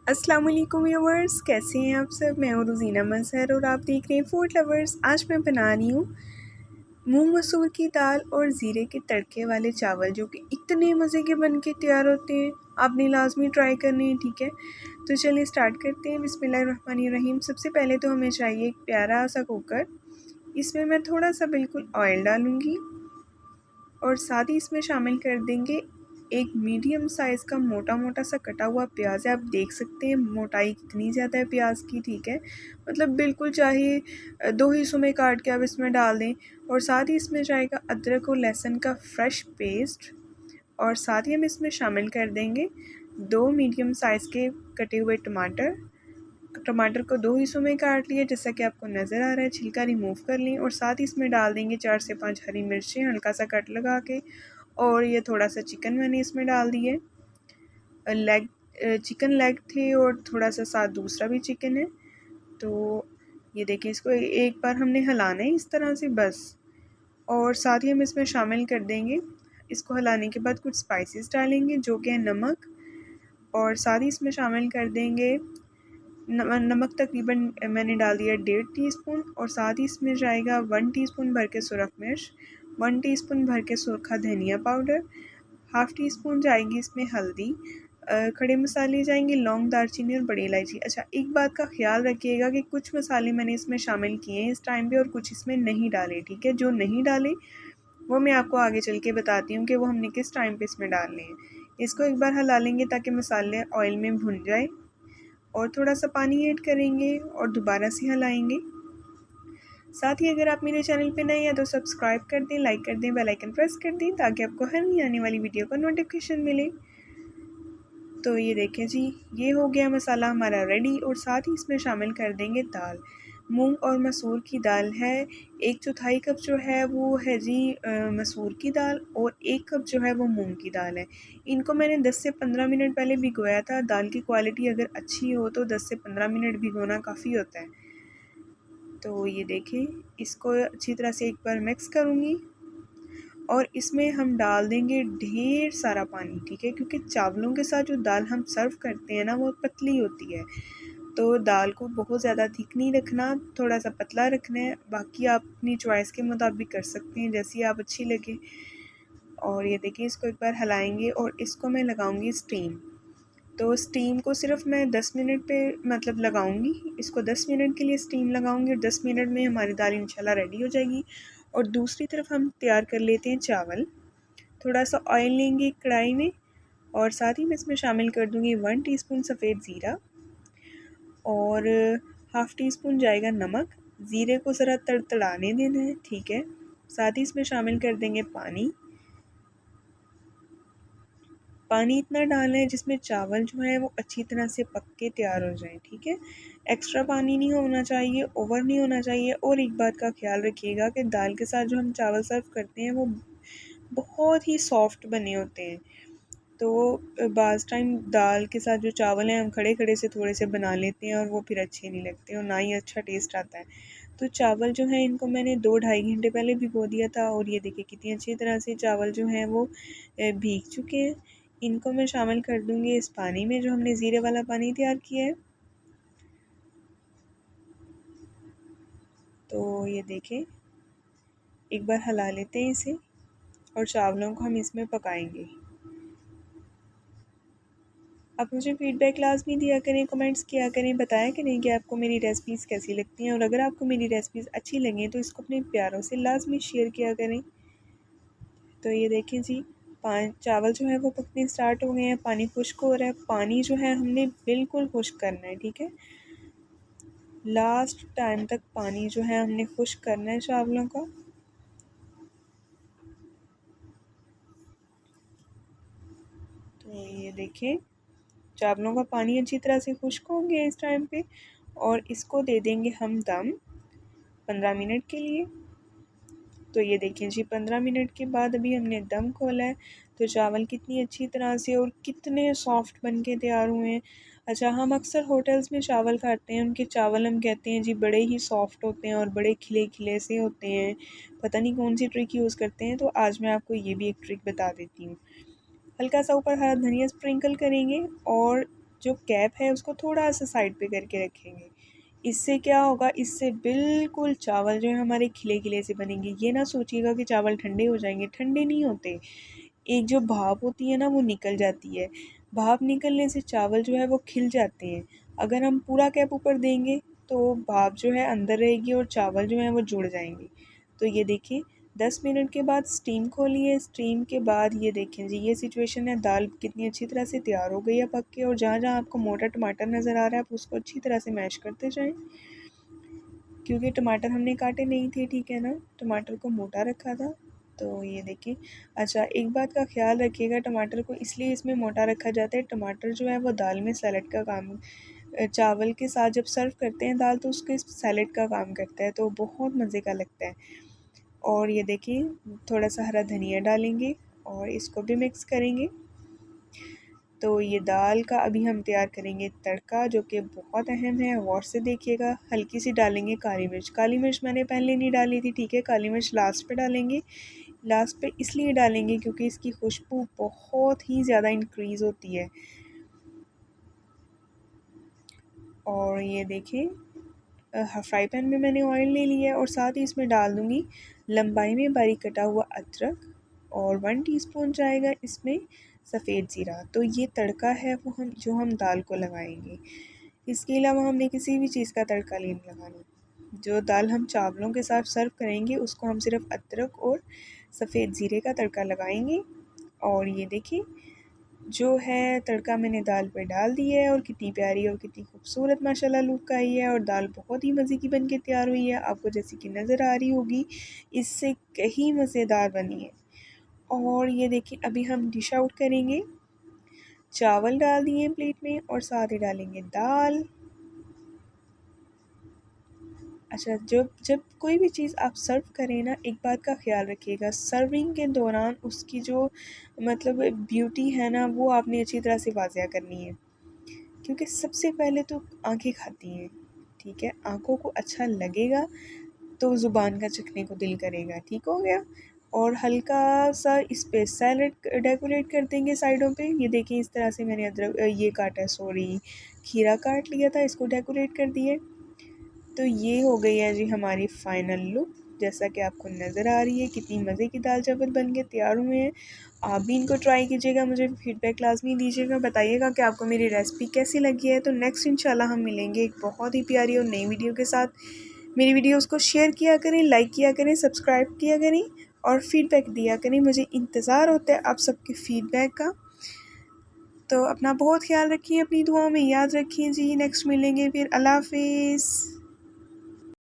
अस्सलाम वालेकुम व्यूअर्स, कैसे हैं आप सब। मैं हूँ रोज़ीना मज़हर और आप देख रहे हैं फूड लवर्स। आज मैं बना रही हूँ मूंग मसूर की दाल और ज़ीरे के तड़के वाले चावल, जो कि इतने मज़े के बन के तैयार होते हैं। आपने लाजमी ट्राई करने हैं, ठीक है। तो चलिए स्टार्ट करते हैं। बिस्मिल्लाहिर्रहमानिर्रहीम। सबसे पहले तो हमें चाहिए एक प्यारा सा कुकर। इसमें मैं थोड़ा सा बिल्कुल ऑयल डालूँगी और साथ ही इसमें शामिल कर देंगे एक मीडियम साइज़ का मोटा मोटा सा कटा हुआ प्याज है। आप देख सकते हैं मोटाई कितनी ज़्यादा है प्याज की, ठीक है। मतलब बिल्कुल चाहे दो हिस्सों में काट के आप इसमें डाल दें। और साथ ही इसमें जाएगा अदरक और लहसुन का फ्रेश पेस्ट। और साथ ही हम इसमें शामिल कर देंगे दो मीडियम साइज़ के कटे हुए टमाटर। टमाटर को दो हिस्सों में काट लिया, जैसा कि आपको नज़र आ रहा है। छिलका रिमूव कर लें और साथ ही इसमें डाल देंगे 4 से 5 हरी मिर्चें हल्का सा कट लगा के। और ये थोड़ा सा चिकन मैंने इसमें डाल दिए। लेग चिकन लेग थे और थोड़ा सा साथ दूसरा भी चिकन है। तो ये देखिए, इसको एक बार हमने हिलाना है इस तरह से बस। और साथ ही हम इसमें शामिल कर देंगे, इसको हिलाने के बाद कुछ स्पाइसेस डालेंगे, जो कि है नमक। और साथ ही इसमें शामिल कर देंगे नमक तकरीबन मैंने डाल दिया 1.5 टीस्पून। और साथ ही इसमें जाएगा 1 टीस्पून भर के सुरख मिर्च, 1 टीस्पून भर के सूखा धनिया पाउडर, हाफ़ टी स्पून जाएगी इसमें हल्दी। खड़े मसाले जाएंगे लौंग, दालचीनी और बड़ी इलायची। अच्छा, एक बात का ख्याल रखिएगा कि कुछ मसाले मैंने इसमें शामिल किए हैं इस टाइम पे और कुछ इसमें नहीं डाले, ठीक है। जो नहीं डाले वो मैं आपको आगे चल के बताती हूँ कि वो हमने किस टाइम पे इसमें डालने हैं। इसको एक बार हिला लेंगे ताकि मसाले ऑयल में भुन जाए। और थोड़ा सा पानी ऐड करेंगे और दोबारा से हिलाएंगे। साथ ही अगर आप मेरे चैनल पे नए हैं तो सब्सक्राइब कर दें, लाइक कर दें, बेल आइकन प्रेस कर दें ताकि आपको हर नई आने वाली वीडियो का नोटिफिकेशन मिले। तो ये देखें जी, ये हो गया मसाला हमारा रेडी। और साथ ही इसमें शामिल कर देंगे दाल। मूंग और मसूर की दाल है। 1/4 कप जो है वो है जी मसूर की दाल और 1 कप जो है वो मूंग की दाल है। इनको मैंने 10 से 15 मिनट पहले भिगोया था। दाल की क्वालिटी अगर अच्छी हो तो 10 से 15 मिनट भिगोना काफ़ी होता है। तो ये देखें, इसको अच्छी तरह से एक बार मिक्स करूँगी और इसमें हम डाल देंगे ढेर सारा पानी, ठीक है। क्योंकि चावलों के साथ जो दाल हम सर्व करते हैं ना वो पतली होती है। तो दाल को बहुत ज़्यादा थिक नहीं रखना, थोड़ा सा पतला रखना है। बाकी आप अपनी चॉइस के मुताबिक कर सकते हैं, जैसी आप अच्छी लगे। और ये देखिए, इसको एक बार हिलाएंगे और इसको मैं लगाऊंगी स्टीम। तो स्टीम को सिर्फ मैं 10 मिनट पे मतलब लगाऊंगी। इसको 10 मिनट के लिए स्टीम लगाऊंगी और 10 मिनट में हमारी दाल इंशाल्लाह रेडी हो जाएगी। और दूसरी तरफ हम तैयार कर लेते हैं चावल। थोड़ा सा ऑयल लेंगे कढ़ाई में और साथ ही मैं इसमें शामिल कर दूंगी 1 टीस्पून सफ़ेद ज़ीरा और हाफ़ टी स्पून जाएगा नमक। ज़ीरे को ज़रा तड़तड़ाने देना है, ठीक है। साथ ही इसमें शामिल कर देंगे पानी। पानी इतना डालना है जिसमें चावल जो है वो अच्छी तरह से पक के तैयार हो जाए, ठीक है। एक्स्ट्रा पानी नहीं होना चाहिए, ओवर नहीं होना चाहिए। और एक बात का ख्याल रखिएगा कि दाल के साथ जो हम चावल सर्व करते हैं वो बहुत ही सॉफ्ट बने होते हैं। तो बाज़ टाइम दाल के साथ जो चावल हैं हम खड़े खड़े से थोड़े से बना लेते हैं और वो फिर अच्छे नहीं लगते और ना ही अच्छा टेस्ट आता है। तो चावल जो है इनको मैंने 2-2.5 घंटे पहले भिगो दिया था और ये देखिए कितनी अच्छी तरह से चावल जो हैं वो भीग चुके हैं। इनको मैं शामिल कर दूँगी इस पानी में जो हमने ज़ीरे वाला पानी तैयार किया है। तो ये देखें, एक बार हिला लेते हैं इसे और चावलों को हम इसमें पकाएंगे। आप मुझे फ़ीडबैक लाज़मी दिया करें, कमेंट्स किया करें, बताया करें कि आपको मेरी रेसिपीज़ कैसी लगती हैं। और अगर आपको मेरी रेसिपीज़ अच्छी लगें तो इसको अपने प्यारों से लाज़मी शेयर किया करें। तो ये देखें जी, चावल जो है वो पकने स्टार्ट हो गए हैं, पानी खुश्क हो रहा है। पानी जो है हमने बिल्कुल खुश्क करना है, ठीक है। लास्ट टाइम तक पानी जो है हमने खुश्क करना है चावलों का। तो ये देखें, चावलों का पानी अच्छी तरह से खुश्क हो गया इस टाइम पे। और इसको दे देंगे हम दम 15 मिनट के लिए। तो ये देखें जी, 15 मिनट के बाद अभी हमने दम खोला है। तो चावल कितनी अच्छी तरह से और कितने सॉफ्ट बन के तैयार हुए हैं। अच्छा, हम अक्सर होटल्स में चावल खाते हैं, उनके चावल हम कहते हैं जी बड़े ही सॉफ्ट होते हैं और बड़े खिले खिले से होते हैं। पता नहीं कौन सी ट्रिक यूज़ करते हैं। तो आज मैं आपको ये भी एक ट्रिक बता देती हूँ। हल्का सा ऊपर हरा धनिया स्प्रिंकल करेंगे और जो कैप है उसको थोड़ा सा साइड पे करके रखेंगे। इससे क्या होगा, इससे बिल्कुल चावल जो है हमारे खिले खिले से बनेंगे। ये ना सोचिएगा कि चावल ठंडे हो जाएंगे, ठंडे नहीं होते। एक जो भाप होती है ना वो निकल जाती है, भाप निकलने से चावल जो है वो खिल जाते हैं। अगर हम पूरा कैप ऊपर देंगे तो भाप जो है अंदर रहेगी और चावल जो है वो जुड़ जाएंगे। तो ये देखिए 10 मिनट के बाद स्टीम खोलिए। स्टीम के बाद ये देखें जी, ये सिचुएशन है। दाल कितनी अच्छी तरह से तैयार हो गई है पक के, और जहाँ जहाँ आपको मोटा टमाटर नज़र आ रहा है आप उसको अच्छी तरह से मैश करते जाएं, क्योंकि टमाटर हमने काटे नहीं थे, ठीक है ना, टमाटर को मोटा रखा था। तो ये देखिए, अच्छा एक बात का ख्याल रखिएगा, टमाटर को इसलिए इसमें मोटा रखा जाता है, टमाटर जो है वो दाल में सैलेड का काम, चावल के साथ जब सर्व करते हैं दाल तो उसके सैलेड का काम करता है, तो बहुत मज़े का लगता है। और ये देखिए थोड़ा सा हरा धनिया डालेंगे और इसको भी मिक्स करेंगे। तो ये दाल का अभी हम तैयार करेंगे तड़का, जो कि बहुत अहम है, गौर से देखिएगा। हल्की सी डालेंगे काली मिर्च, काली मिर्च मैंने पहले नहीं डाली थी, ठीक है, काली मिर्च लास्ट पे डालेंगे। लास्ट पे इसलिए डालेंगे क्योंकि इसकी खुशबू बहुत ही ज़्यादा इंक्रीज़ होती है। और ये देखिए फ्राई पैन में मैंने ऑयल ले लिया है और साथ ही इसमें डाल दूँगी लंबाई में बारीक कटा हुआ अदरक, और 1 टीस्पून जाएगा इसमें सफ़ेद ज़ीरा। तो ये तड़का है वो हम दाल को लगाएंगे। इसके अलावा हमने किसी भी चीज़ का तड़का नहीं लगाना। जो दाल हम चावलों के साथ सर्व करेंगे उसको हम सिर्फ अदरक और सफ़ेद ज़ीरे का तड़का लगाएंगे। और ये देखिए जो है तड़का मैंने दाल पे डाल दिया है, और कितनी प्यारी और कितनी खूबसूरत माशाल्लाह लुक आई है, और दाल बहुत ही मज़े की बन के तैयार हुई है, आपको जैसी कि नज़र आ रही होगी, इससे कहीं मज़ेदार बनी है। और ये देखिए अभी हम डिश आउट करेंगे। चावल डाल दिए प्लेट में और साथ ही डालेंगे दाल। अच्छा, जब जब कोई भी चीज़ आप सर्व करें ना, एक बात का ख्याल रखिएगा, सर्विंग के दौरान उसकी जो मतलब ब्यूटी है ना वो आपने अच्छी तरह से वाज़िया करनी है, क्योंकि सबसे पहले तो आँखें खाती हैं, ठीक है, आँखों को अच्छा लगेगा तो ज़ुबान का चखने को दिल करेगा, ठीक हो गया। और हल्का सा इस पे सैलेड डेकोरेट कर देंगे साइडों पे। ये देखिए इस तरह से मैंने अदरक ये काटा है, सॉरी खीरा काट लिया था, इसको डेकोरेट कर दिए। तो ये हो गई है जी हमारी फाइनल लुक, जैसा कि आपको नज़र आ रही है कितनी मज़े की दाल चावल बन के तैयार हुए हैं। आप भी इनको ट्राई कीजिएगा, मुझे फीडबैक लाजमी दीजिएगा, बताइएगा कि आपको मेरी रेसिपी कैसी लगी है। तो नेक्स्ट इंशाल्लाह हम मिलेंगे एक बहुत ही प्यारी और नई वीडियो के साथ। मेरी वीडियोस को शेयर किया करें, लाइक किया करें, सब्सक्राइब किया करें और फीडबैक दिया करें, मुझे इंतज़ार होता है आप सबके फीडबैक का। तो अपना बहुत ख्याल रखिए, अपनी दुआओं में याद रखिए जी। नेक्स्ट मिलेंगे फिर, अल्लाह हाफिज़।